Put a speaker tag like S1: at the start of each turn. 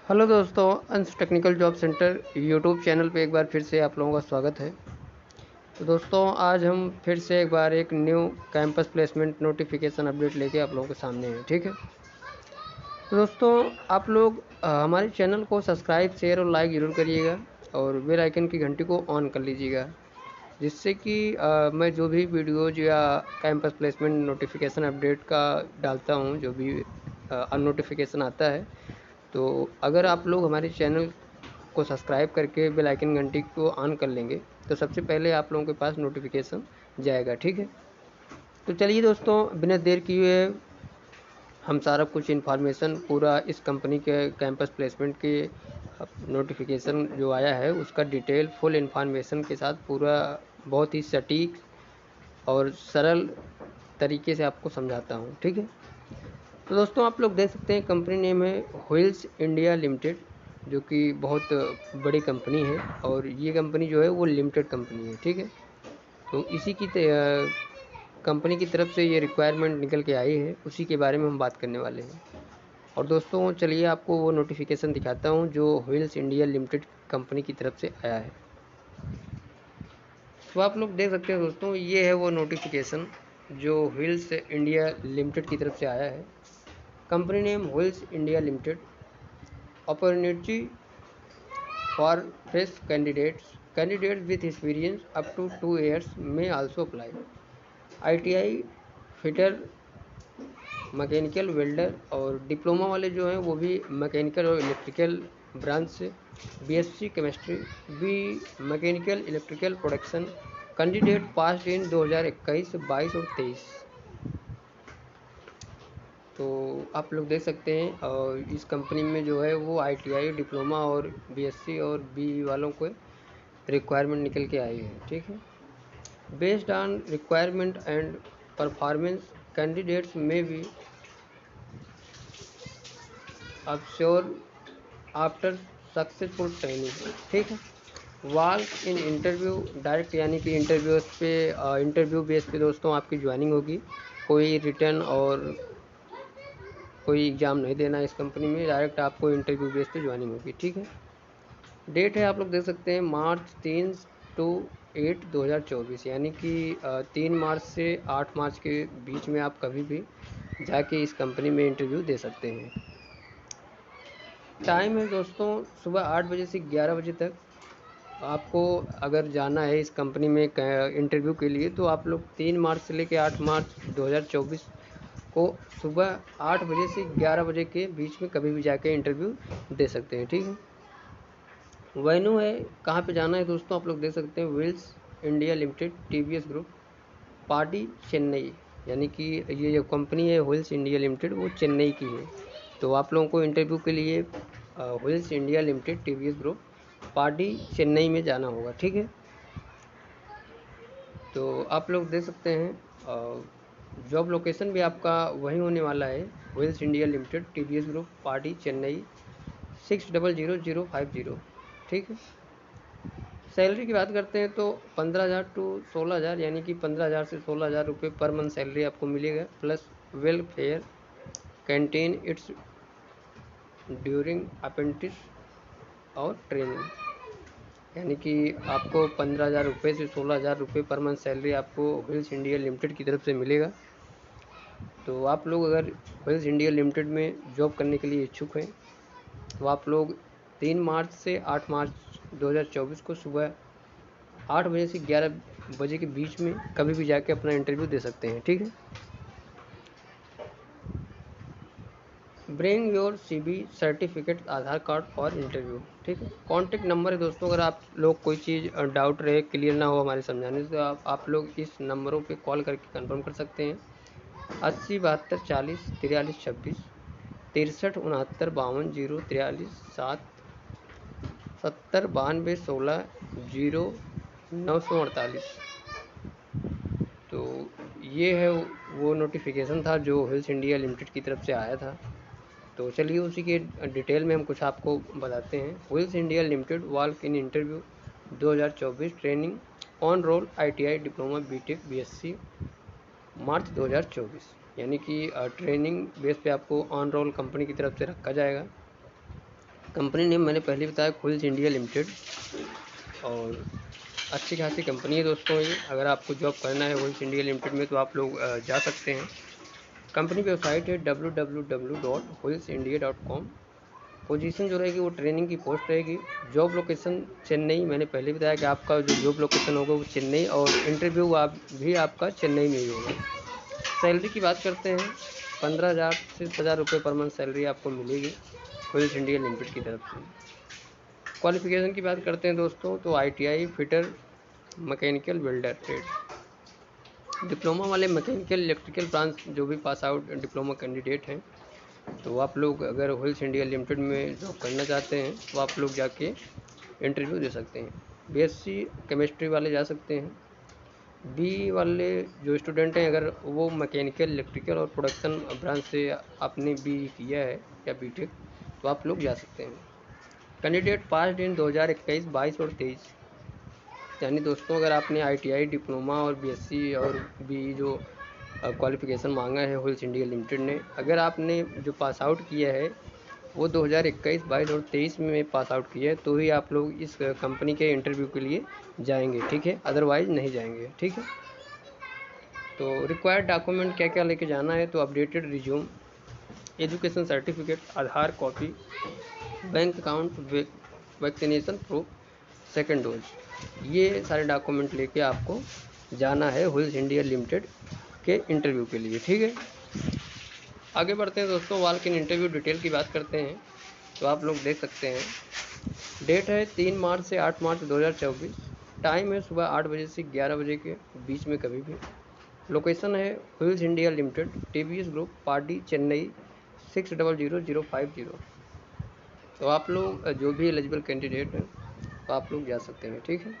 S1: Hello दोस्तों, अंश technical job centre YouTube channel पे एक बार फिर से आप लोगों का स्वागत है। तो दोस्तों, आज हम फिर से एक बार एक new campus placement notification update लेके आप लोगों के सामने हैं। ठीक है। तो दोस्तों, आप लोग हमारे चैनल को सब्सक्राइब, शेयर और लाइक ज़रूर करिएगा और बेल आइकन की घंटी को ऑन कर लीजिएगा, जिससे कि मैं जो भी वीडियोज या कैंपस प्लेसमेंट नोटिफिकेशन अपडेट का डालता हूँ, जो भी नोटिफिकेशन आता है, तो अगर आप लोग हमारे चैनल को सब्सक्राइब करके बेल आइकन घंटी को ऑन कर लेंगे तो सबसे पहले आप लोगों के पास नोटिफिकेशन जाएगा। ठीक है। तो चलिए दोस्तों, बिना देर किए हम सारा कुछ इन्फॉर्मेशन पूरा इस कंपनी के कैंपस प्लेसमेंट के नोटिफिकेशन जो आया है उसका डिटेल फुल इन्फॉर्मेशन के साथ पूरा बहुत ही सटीक और सरल तरीके से आपको समझाता हूँ। ठीक है। तो दोस्तों, आप लोग देख सकते हैं कंपनी नेम है व्हील्स इंडिया लिमिटेड, जो कि बहुत बड़ी कंपनी है और ये कंपनी जो है वो लिमिटेड कंपनी है। ठीक है। तो इसी की कंपनी की तरफ से ये रिक्वायरमेंट निकल के आई है, उसी के बारे में हम बात करने वाले हैं। और दोस्तों चलिए आपको वो नोटिफिकेशन दिखाता हूँ जो व्हील्स इंडिया लिमिटेड कंपनी की तरफ से आया है। तो आप लोग देख सकते हैं दोस्तों, ये है वो नोटिफिकेशन जो व्हील्स इंडिया लिमिटेड की तरफ से आया है। Company name wheels India limited, opportunity for fresh candidates with experience up to 2 years may also apply। ITI fitter, mechanical welder और डिप्लोमा वाले जो हैं वो भी मैकेनिकल और इलेक्ट्रिकल ब्रांच से, BSc chemistry, B mechanical electrical production, candidate pass in 2021, 22 और 23। तो आप लोग देख सकते हैं और इस कंपनी में जो है वो ITI डिप्लोमा और BSc और BE वालों को रिक्वायरमेंट निकल के आई है। ठीक है। Based on requirement and performance candidates में बी अब्श्योर आफ्टर सक्सेसफुल ट्रेनिंग। ठीक है। वाल्क इन इंटरव्यू डायरेक्ट, यानी कि इंटरव्यू बेस पे दोस्तों आपकी ज्वाइनिंग होगी। कोई रिटर्न और कोई एग्ज़ाम नहीं देना इस कंपनी में, डायरेक्ट आपको इंटरव्यू बेस पे ज्वाइनिंग होगी। ठीक है। डेट है आप लोग देख सकते हैं मार्च 3 टू 8 2024, यानी कि 3 मार्च से 8 मार्च के बीच में आप कभी भी जाके इस कंपनी में इंटरव्यू दे सकते हैं। टाइम है दोस्तों सुबह 8 बजे से 11 बजे तक। आपको अगर जाना है इस कंपनी में इंटरव्यू के लिए तो आप लोग 3 मार्च से लेकर 8 मार्च 2024 को सुबह 8 बजे से 11 बजे के बीच में कभी भी जाके इंटरव्यू दे सकते हैं। ठीक है। वेन्यू है, कहाँ पे जाना है दोस्तों, आप लोग देख सकते हैं wheels India limited TVS group, Padi Chennai, यानी कि ये जो कंपनी है व्हील्स इंडिया लिमिटेड वो चेन्नई की है। तो आप लोगों को इंटरव्यू के लिए wheels India limited TVS group, Padi Chennai में जाना होगा। ठीक है। तो आप लोग देख सकते हैं जॉब लोकेशन भी आपका वहीं होने वाला है, wheels India limited TVS group, Padi Chennai 600050। ठीक है। सैलरी की बात करते हैं तो 15,000 टू 16,000, यानी कि 15,000 से 16,000 रुपये पर मंथ सैलरी आपको मिलेगा, plus welfare, canteen it's during apprentice और ट्रेनिंग, यानी कि आपको 15,000 रुपये से 16,000 रुपये पर मंथ सैलरी आपको व्हील्स इंडिया लिमिटेड की तरफ से मिलेगा। तो आप लोग अगर व्हील्स इंडिया लिमिटेड में जॉब करने के लिए इच्छुक हैं तो आप लोग 3 मार्च से 8 मार्च 2024 को सुबह 8 बजे से 11 बजे के बीच में कभी भी जाके अपना इंटरव्यू दे सकते हैं। ठीक है। Bring your CV, certificate, Aadhaar card और इंटरव्यू। ठीक है। कॉन्टेक्ट नंबर है दोस्तों, अगर आप लोग कोई चीज़ डाउट रहे, क्लियर ना हो हमारे समझाने से, तो आप लोग इस नंबरों पे कॉल करके कंफर्म कर सकते हैं। 80 72 40 43 26, 63 69 52 0 43 7, 70 92 16 0 948। तो ये है वो नोटिफिकेशन था जो व्हील्स इंडिया लिमिटेड की तरफ से आया था। तो चलिए उसी के डिटेल में हम कुछ आपको बताते हैं। Wheels India limited walk in interview 2024 training on roll ITI diploma BTech BSc मार्च 2024, यानी कि ट्रेनिंग बेस पे आपको ऑन रोल कंपनी की तरफ से रखा जाएगा। कंपनी नेम मैंने पहले बताया हुइल्स इंडिया लिमिटेड, और अच्छी खासी कंपनी है दोस्तों ये। अगर आपको जॉब करना है हुइल्स इंडिया लिमिटेड में तो आप लोग जा सकते हैं। कंपनी वेबसाइट है www.huillsindia.com। पोजीशन जो रहेगी वो ट्रेनिंग की पोस्ट रहेगी। जॉब लोकेशन चेन्नई, मैंने पहले बताया कि आपका जो जॉब लोकेशन होगा वो चेन्नई, और इंटरव्यू भी आपका चेन्नई में ही होगा। सैलरी की बात करते हैं, 15,000 से 20,000 रुपये पर मंथ सैलरी आपको मिलेगी हुइल्स इंडिया लिमिटेड की तरफ से। क्वालिफिकेशन की बात करते हैं दोस्तों, तो ITI fitter, mechanical, welder trade. Diploma वाले मैकेनिकल इलेक्ट्रिकल ब्रांच जो भी पास आउट डिप्लोमा कैंडिडेट हैं, तो आप लोग अगर हुइल्स इंडिया लिमिटेड में जॉब करना चाहते हैं तो आप लोग जाके इंटरव्यू दे सकते हैं। BSc केमिस्ट्री वाले जा सकते हैं। बी वाले जो स्टूडेंट हैं, अगर वो मैकेनिकल इलेक्ट्रिकल और प्रोडक्शन ब्रांच से आपने बी किया है या BTech, तो आप लोग जा सकते हैं। कैंडिडेट पास इन 2021, 22 और 23, यानी दोस्तों अगर आपने ITI डिप्लोमा और BSc और बी जो क्वालिफिकेशन मांगा है हुइल्स इंडिया लिमिटेड ने, अगर आपने जो पास आउट किया है वो 2021, 22 और 23 में पास आउट किया है, तो ही आप लोग इस कंपनी के इंटरव्यू के लिए जाएंगे, ठीक है, अदरवाइज नहीं जाएंगे, ठीक है। तो रिक्वायर्ड डॉक्यूमेंट क्या क्या लेके जाना है, तो updated resume, education certificate, Aadhaar copy, bank account, vaccination proof, second dose, ये सारे डॉक्यूमेंट लेके आपको जाना है हुइल्स इंडिया लिमिटेड के इंटरव्यू के लिए, ठीक है। आगे बढ़ते हैं दोस्तों, वॉक इन इंटरव्यू डिटेल की बात करते हैं। तो आप लोग देख सकते हैं, डेट है 3 मार्च से 8 मार्च 2024, टाइम है सुबह 8 बजे से 11 बजे के बीच में कभी भी। लोकेशन है wheels India limited, TVS group, Padi, Chennai 600050। तो आप लोग जो भी एलिजिबल कैंडिडेट हैं तो आप लोग जा सकते हैं, ठीक है।